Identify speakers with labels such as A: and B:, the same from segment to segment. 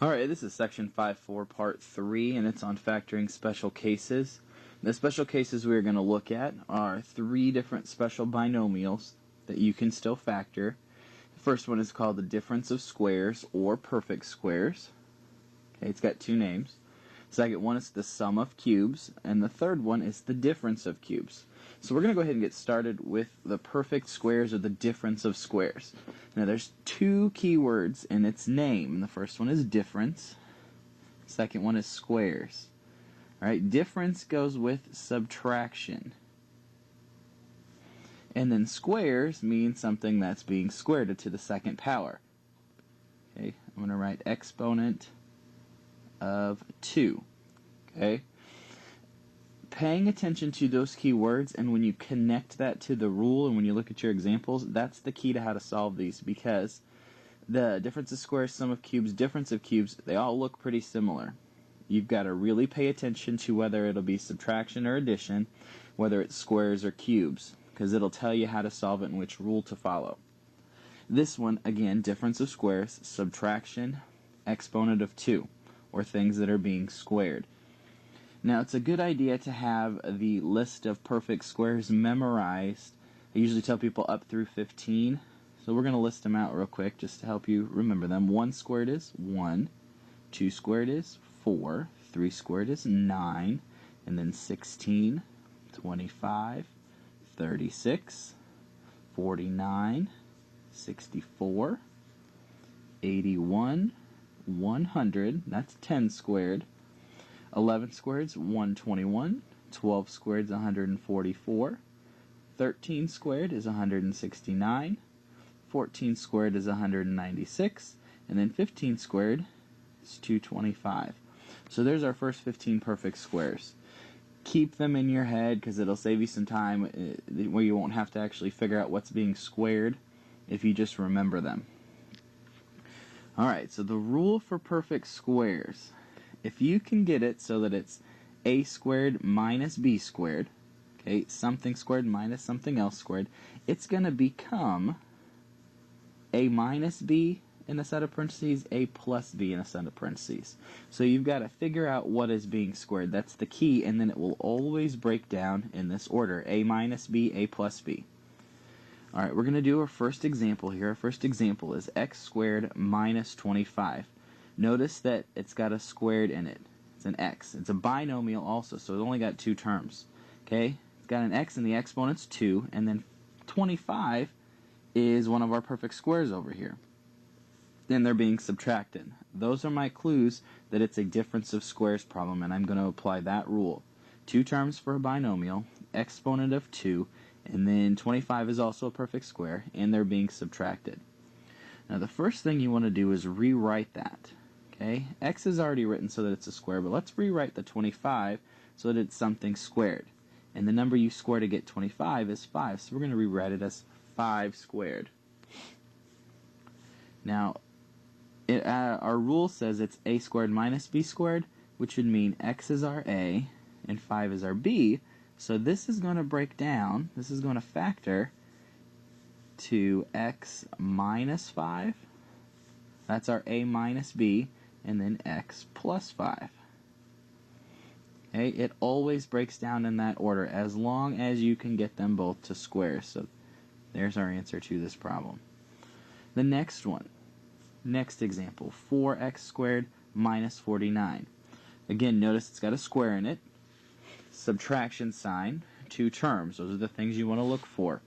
A: Alright, this is section 5.4 part 3, and it's on factoring special cases. The special cases we're going to look at are 3 different special binomials that you can still factor. The first one is called the difference of squares or perfect squares. Okay, it's got 2 names. The second one is the sum of cubes, and the third one is the difference of cubes. So we're going to go ahead and get started with the perfect squares or the difference of squares. Now there's 2 keywords in its name. The first one is difference. The second one is squares. Alright, difference goes with subtraction. And then squares means something that's being squared to the second power. Okay, I'm going to write exponent of 2. Okay? Paying attention to those key words, and when you connect that to the rule and when you look at your examples, that's the key to how to solve these, because the difference of squares, sum of cubes, difference of cubes, they all look pretty similar. You've got to really pay attention to whether it'll be subtraction or addition, whether it's squares or cubes, because it'll tell you how to solve it and which rule to follow. This one, again, difference of squares, subtraction, exponent of 2, or things that are being squared. Now, it's a good idea to have the list of perfect squares memorized. I usually tell people up through 15, so we're going to list them out real quick just to help you remember them. 1 squared is 1, 2 squared is 4, 3 squared is 9, and then 16, 25, 36, 49, 64, 81, 100, that's 10 squared. 11 squared is 121, 12 squared is 144, 13 squared is 169, 14 squared is 196, and then 15 squared is 225. So there's our first 15 perfect squares. Keep them in your head because it'll save you some time where you won't have to actually figure out what's being squared if you just remember them. Alright, so the rule for perfect squares. If you can get it so that it's a squared minus b squared, okay, something squared minus something else squared, it's going to become a minus b in a set of parentheses, a plus b in a set of parentheses. So you've got to figure out what is being squared. That's the key, and then it will always break down in this order, a minus b, a plus b. Alright, we're going to do our first example here. Our first example is x squared minus 25. Notice that it's got a squared in it. It's an x. It's a binomial also, so it's only got 2 terms. Okay? It's got an x and the exponent's 2, and then 25 is one of our perfect squares over here. Then they're being subtracted. Those are my clues that it's a difference of squares problem, and I'm going to apply that rule. 2 terms for a binomial, exponent of 2, and then 25 is also a perfect square, and they're being subtracted. Now the first thing you want to do is rewrite that. Okay, x is already written so that it's a square, but let's rewrite the 25 so that it's something squared. And the number you square to get 25 is 5, so we're going to rewrite it as 5 squared. Now, our rule says it's a squared minus b squared, which would mean x is our a and 5 is our b, so this is going to break down, this is going to factor to x minus 5, that's our a minus b, and then x plus 5. Okay, it always breaks down in that order as long as you can get them both to squares. So there's our answer to this problem. The next one, next example, 4x squared minus 49. Again, notice it's got a square in it, subtraction sign, 2 terms. Those are the things you want to look for.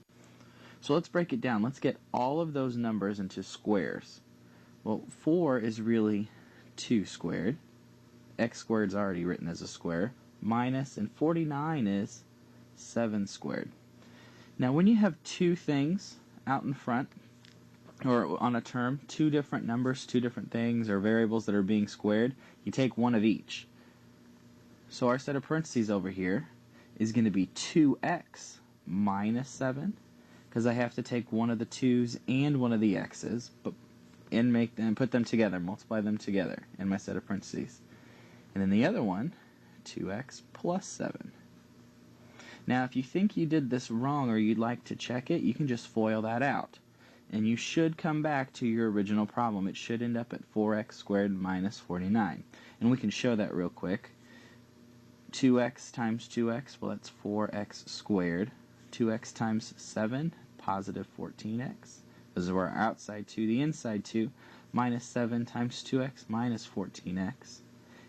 A: So let's break it down. Let's get all of those numbers into squares. Well, 4 is really 2 squared. X squared is already written as a square. Minus, and 49 is 7 squared. Now when you have 2 things out in front, or on a term, 2 different numbers, 2 different things, or variables that are being squared, you take one of each. So our set of parentheses over here is going to be 2x minus 7, because I have to take one of the 2's and one of the x's, and make them, put them together, multiply them together in my set of parentheses. And then the other one, 2x plus 7. Now if you think you did this wrong or you'd like to check it, you can just FOIL that out. and you should come back to your original problem. It should end up at 4x squared minus 49. And we can show that real quick. 2x times 2x, well, that's 4x squared. 2x times 7, positive 14x. Those are our outside 2. The inside 2, minus 7 times 2x, minus 14x.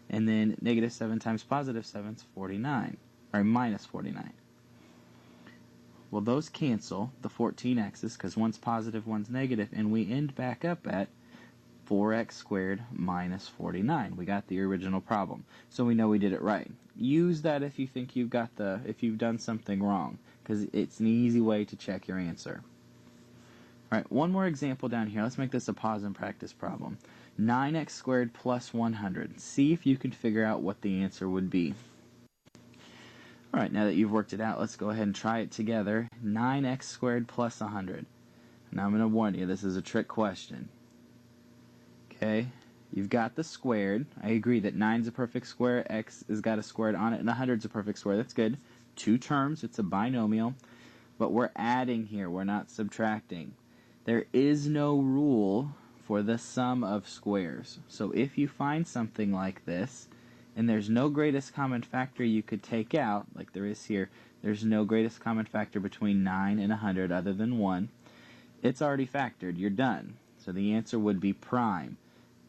A: And then negative 7 times positive 7 is 49, or minus 49. Well, those cancel, the 14x's, because one's positive, one's negative, and we end back up at 4x squared minus 49. We got the original problem, so we know we did it right. Use that if you think if you've done something wrong, because it's an easy way to check your answer. All right, one more example down here. Let's make this a pause and practice problem. 9x squared plus 100. See if you can figure out what the answer would be. All right, now that you've worked it out, let's go ahead and try it together. 9x squared plus 100. Now I'm going to warn you, this is a trick question. Okay, you've got the squared. I agree that 9's a perfect square, x has got a squared on it, and 100's a perfect square. That's good. Two terms, it's a binomial, but we're adding here, we're not subtracting. There is no rule for the sum of squares. So if you find something like this, and there's no greatest common factor you could take out, like there is here, there's no greatest common factor between 9 and 100 other than 1, it's already factored, you're done. So the answer would be prime.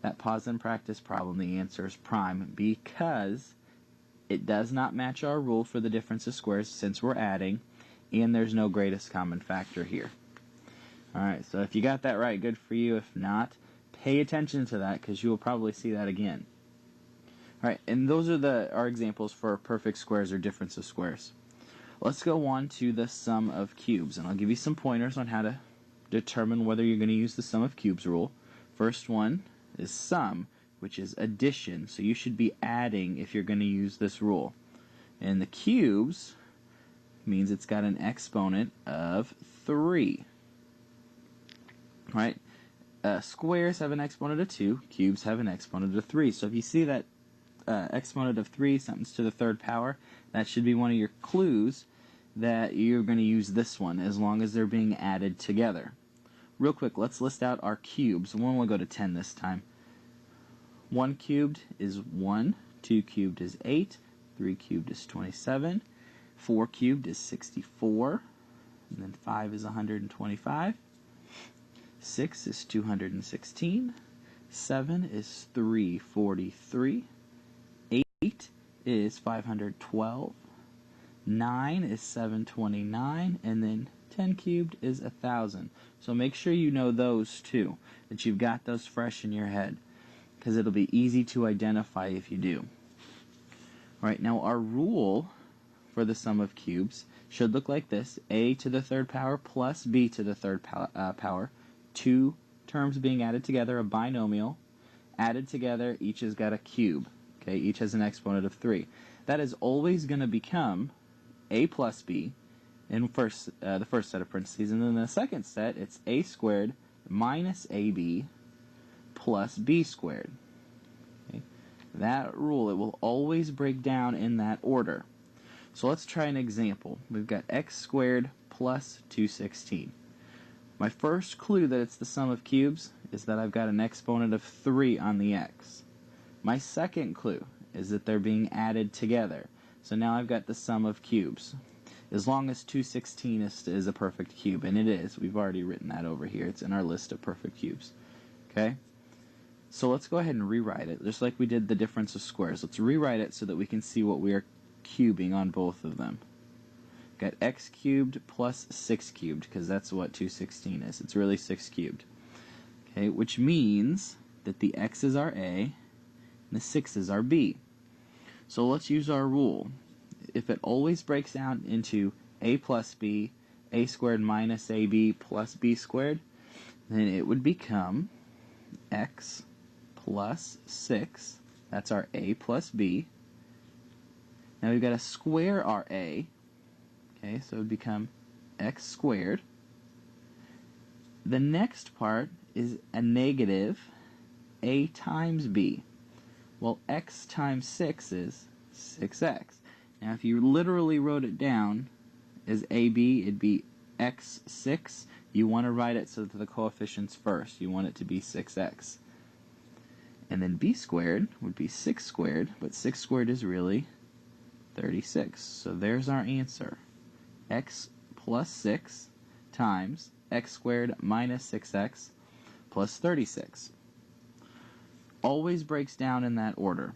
A: That pause and practice problem, the answer is prime because it does not match our rule for the difference of squares since we're adding, and there's no greatest common factor here. Alright, so if you got that right, good for you. If not, pay attention to that because you will probably see that again. Alright, and those are our examples for perfect squares or difference of squares. Let's go on to the sum of cubes, and I'll give you some pointers on how to determine whether you're going to use the sum of cubes rule. First one is sum, which is addition, so you should be adding if you're going to use this rule. And the cubes means it's got an exponent of 3. Right? Squares have an exponent of 2, cubes have an exponent of 3. So if you see that exponent of 3, something's to the third power, that should be one of your clues that you're going to use this one as long as they're being added together. Real quick, let's list out our cubes. One will go to 10 this time. 1 cubed is 1, 2 cubed is 8, 3 cubed is 27, 4 cubed is 64, and then 5 is 125, 6 is 216, 7 is 343, 8 is 512, 9 is 729, and then 10 cubed is 1,000. So make sure you know those too, that you've got those fresh in your head, because it'll be easy to identify if you do. Alright, now our rule for the sum of cubes should look like this: a to the third power plus b to the third power. Two terms being added together, a binomial, added together, each has got a cube. Okay, each has an exponent of 3. That is always going to become a plus b in the first set of parentheses, and then the second set, it's a squared minus ab plus b squared. Okay? That rule, it will always break down in that order. So let's try an example. We've got x squared plus 216. My first clue that it's the sum of cubes is that I've got an exponent of 3 on the x. My second clue is that they're being added together. So now I've got the sum of cubes. As long as 216 is a perfect cube, and it is. We've already written that over here. It's in our list of perfect cubes. Okay? So let's go ahead and rewrite it, just like we did the difference of squares. Let's rewrite it so that we can see what we are cubing on both of them. Got x cubed plus 6 cubed, because that's what 216 is. It's really 6 cubed. Okay, which means that the x's are a, and the 6's are b. So let's use our rule. If it always breaks down into a plus b, a squared minus ab plus b squared, then it would become x plus 6. That's our a plus b. Now we've got to square our a. Okay, so it would become x squared. The next part is a negative a times b. Well, x times 6 is 6x. Now if you literally wrote it down as ab, it'd be x6 you want to write it so that the coefficient's first. You want it to be 6x. And then b squared would be 6 squared, but 6 squared is really 36. So there's our answer. X plus 6 times x squared minus 6x plus 36. Always breaks down in that order.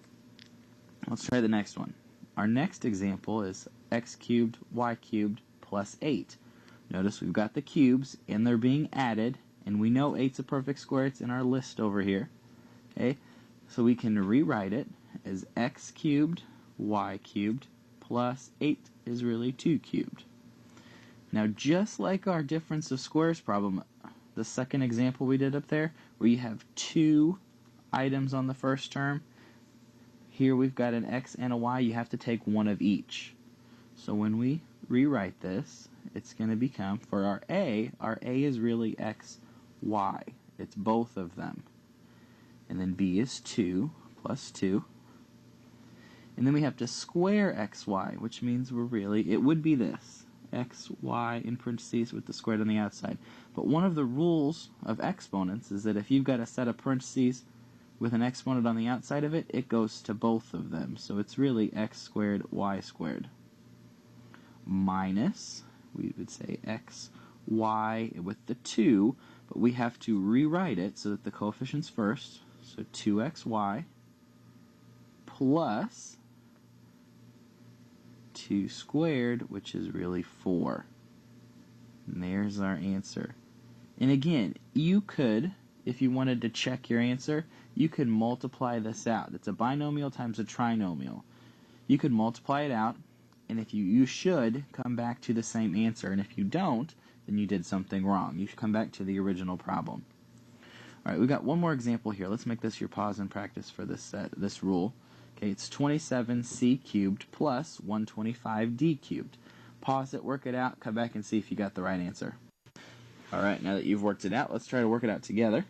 A: Let's try the next one. Our next example is x cubed y cubed plus 8. Notice we've got the cubes and they're being added, and we know 8's a perfect square. It's in our list over here. Okay, so we can rewrite it as x cubed y cubed plus 8 is really 2 cubed. Now, just like our difference of squares problem, the second example we did up there, where you have 2 items on the first term, here we've got an x and a y. You have to take one of each. So when we rewrite this, it's going to become, for our a is really x, y. It's both of them. And then b is 2 plus 2. And then we have to square xy, which means it would be this, xy in parentheses with the squared on the outside. But one of the rules of exponents is that if you've got a set of parentheses with an exponent on the outside of it, it goes to both of them. So it's really x squared y squared minus, we would say x, y with the 2, but we have to rewrite it so that the coefficient's first. So 2xy plus 2 squared, which is really 4. And there's our answer. And again, you could, if you wanted to check your answer, you could multiply this out. It's a binomial times a trinomial. You could multiply it out, and if you should come back to the same answer. And if you don't, then you did something wrong. You should come back to the original problem. All right, we've got one more example here. Let's make this your pause and practice for this rule. Okay, it's 27c cubed plus 125d cubed. Pause it, work it out, come back and see if you got the right answer. All right, now that you've worked it out, let's try to work it out together.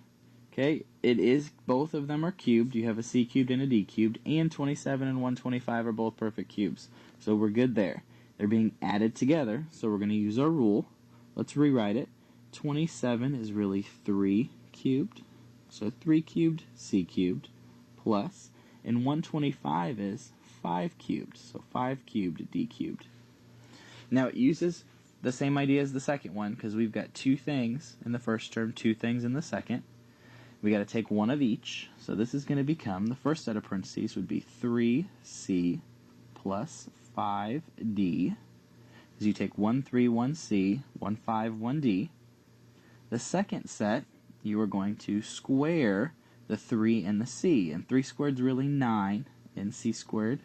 A: Okay, both of them are cubed. You have a c cubed and a d cubed, and 27 and 125 are both perfect cubes. So we're good there. They're being added together, so we're going to use our rule. Let's rewrite it. 27 is really 3 cubed, so 3 cubed c cubed plus, and 125 is 5 cubed, so 5 cubed d cubed. Now it uses the same idea as the second one, because we've got 2 things in the first term, 2 things in the second. We got to take one of each, so this is going to become, the first set of parentheses would be 3c plus 5d, as you take 1, 3, 1c, 1, 5, 1d. The second set, you are going to square the 3 and the c, and 3 squared is really 9, and c squared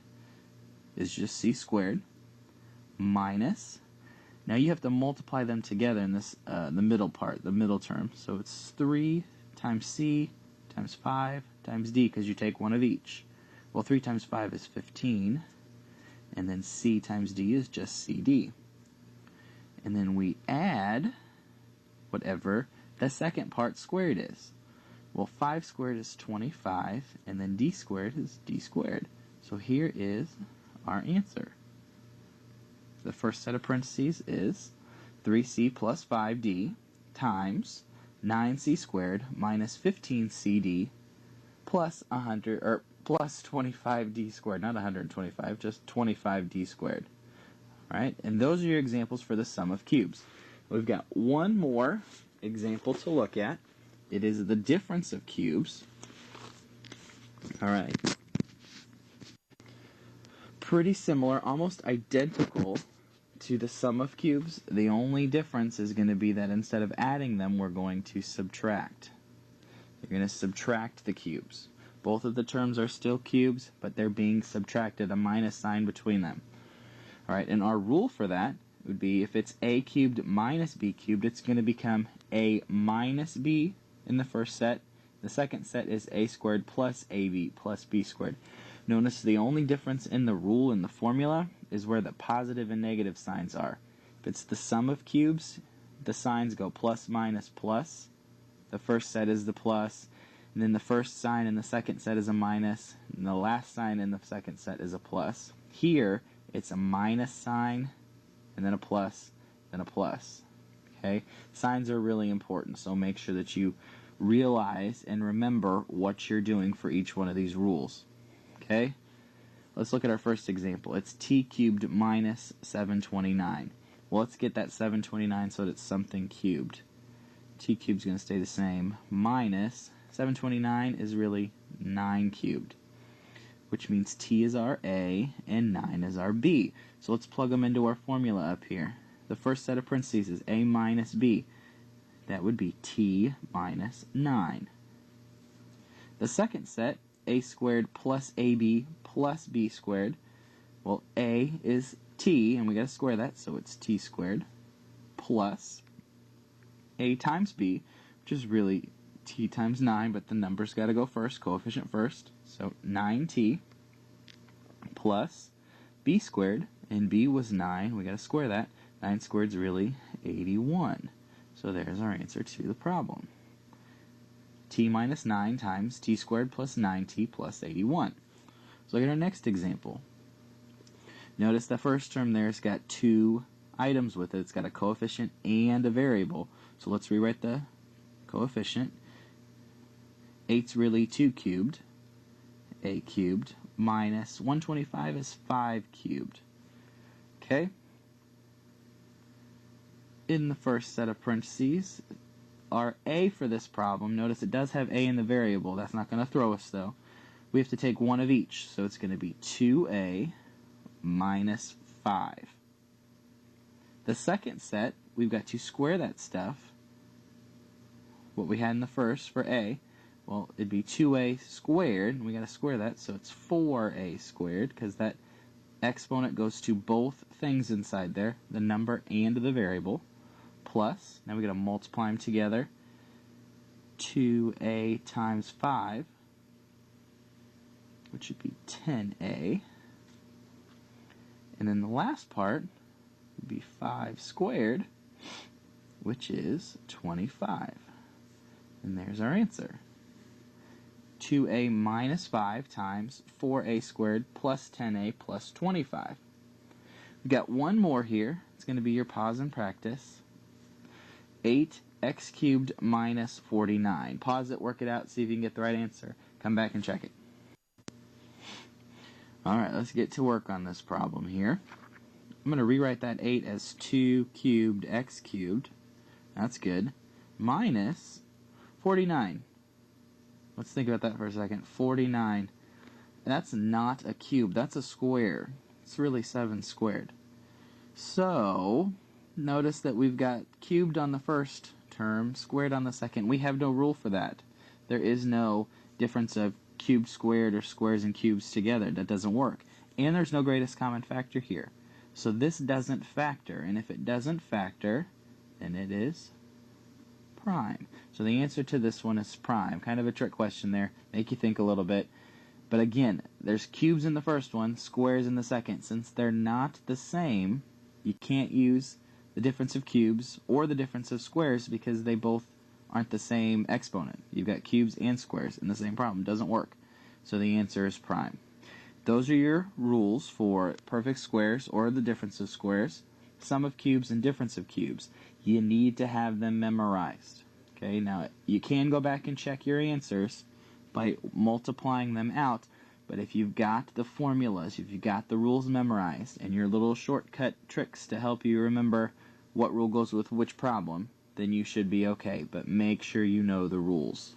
A: is just c squared, minus, now you have to multiply them together in this, the middle part, the middle term, so it's 3 times c times 5 times d, because you take one of each. Well, 3 times 5 is 15, and then c times d is just cd. And then we add whatever the second part squared is. Well, 5 squared is 25, and then d squared is d squared. So here is our answer. The first set of parentheses is 3c plus 5d times 9c squared minus 15cd plus 25d squared, not 125, just 25d squared. All right, and those are your examples for the sum of cubes. We've got one more example to look at. It is the difference of cubes. All right. Pretty similar, almost identical to the sum of cubes. The only difference is going to be that instead of adding them, we're going to subtract. You're going to subtract the cubes. Both of the terms are still cubes, but they're being subtracted, a minus sign between them. All right, and our rule for that would be if it's a cubed minus b cubed, it's going to become a minus b in the first set. The second set is a squared plus ab plus b squared. Notice the only difference in the rule in the formula is where the positive and negative signs are. If it's the sum of cubes, the signs go plus, minus, plus. The first set is the plus, and then the first sign in the second set is a minus, and the last sign in the second set is a plus. Here, it's a minus sign, and then a plus, then a plus. Okay? Signs are really important, so make sure that you realize and remember what you're doing for each one of these rules. Okay? Let's look at our first example. It's t cubed minus 729. Well, let's get that 729 so that it's something cubed. T cubed is going to stay the same. Minus 729 is really 9 cubed, which means t is our a and 9 is our b. So let's plug them into our formula up here. The first set of parentheses is a minus b. That would be t minus 9. The second set, a squared plus ab plus b squared. Well, a is t, and we got to square that, so it's t squared, plus a times b, which is really t times 9, but the numbers got to go first, coefficient first, so 9t, plus b squared, and b was 9, we got to square that. 9 squared is really 81. So there's our answer to the problem. T minus 9 times t squared plus 9t plus 81. So look at our next example. Notice the first term there's got two items with it. It's got a coefficient and a variable. So let's rewrite the coefficient. 8's really 2 cubed, a cubed, minus 125 is 5 cubed. Okay? In the first set of parentheses, our a for this problem, notice it does have a in the variable. That's not going to throw us, though. We have to take one of each, so it's going to be 2a minus 5. The second set, we've got to square that stuff. What we had in the first for a, well, it'd be 2a squared, and we got to square that, so it's 4a squared, because that exponent goes to both things inside there, the number and the variable. Plus, now we got to multiply them together, 2a times 5, which would be 10a. And then the last part would be 5 squared, which is 25. And there's our answer. 2a minus 5 times 4a squared plus 10a plus 25. We've got one more here. It's going to be your pause and practice. 8x cubed minus 49. Pause it, work it out, see if you can get the right answer. Come back and check it. Alright, let's get to work on this problem here. I'm going to rewrite that 8 as 2 cubed x cubed. That's good. Minus 49. Let's think about that for a second. 49. That's not a cube. That's a square. It's really 7 squared. So, notice that we've got cubed on the first term, squared on the second. We have no rule for that. There is no difference of cubed squared or squares and cubes together. That doesn't work. And there's no greatest common factor here. So this doesn't factor. And if it doesn't factor, then it is prime. So the answer to this one is prime. Kind of a trick question there. Make you think a little bit. But again, there's cubes in the first one, squares in the second. Since they're not the same, you can't use the difference of cubes or the difference of squares because they both aren't the same exponent. You've got cubes and squares in the same problem. It doesn't work. So the answer is prime. Those are your rules for perfect squares or the difference of squares, sum of cubes and difference of cubes. You need to have them memorized. Okay, now you can go back and check your answers by multiplying them out, but if you've got the formulas, if you've got the rules memorized, and your little shortcut tricks to help you remember what rule goes with which problem, then you should be okay, but make sure you know the rules.